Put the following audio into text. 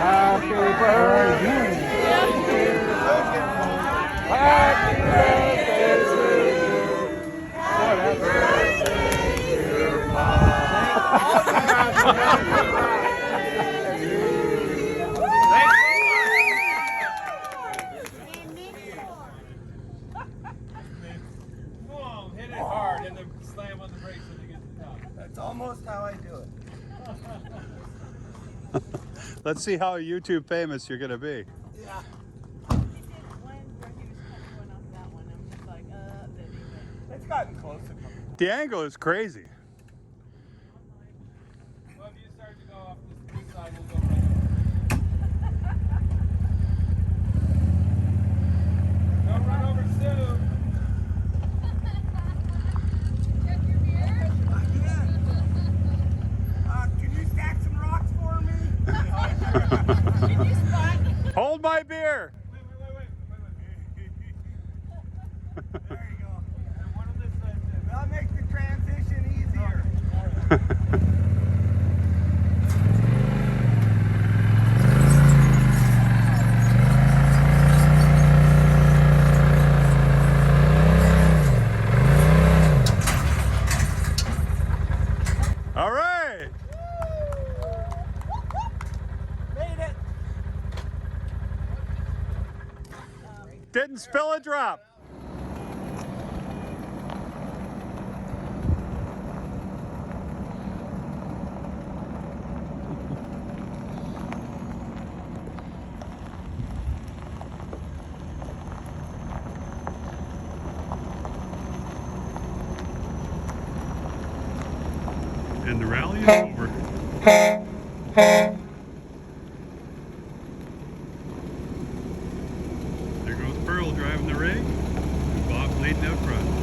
Happy birthday. Happy birthday to you. Happy birthday, dear Come on, hit it hard and then slam on the brakes when you get to the top. That's almost how I do it. Let's see how YouTube famous you're gonna be. Yeah. It's gotten close a couple. The angle is crazy. Well, if you start to go off this side, we'll go right over. Don't run over Sue. Check your beer. Can you stack some rocks for me? Can you spot? Hold my beer. Wait. There you go. And one on this side too. That'll make the transition easier. All right. Made it. Didn't spill a drop. And the rally is over. There goes Pearl driving the rig, and Bob leading out front.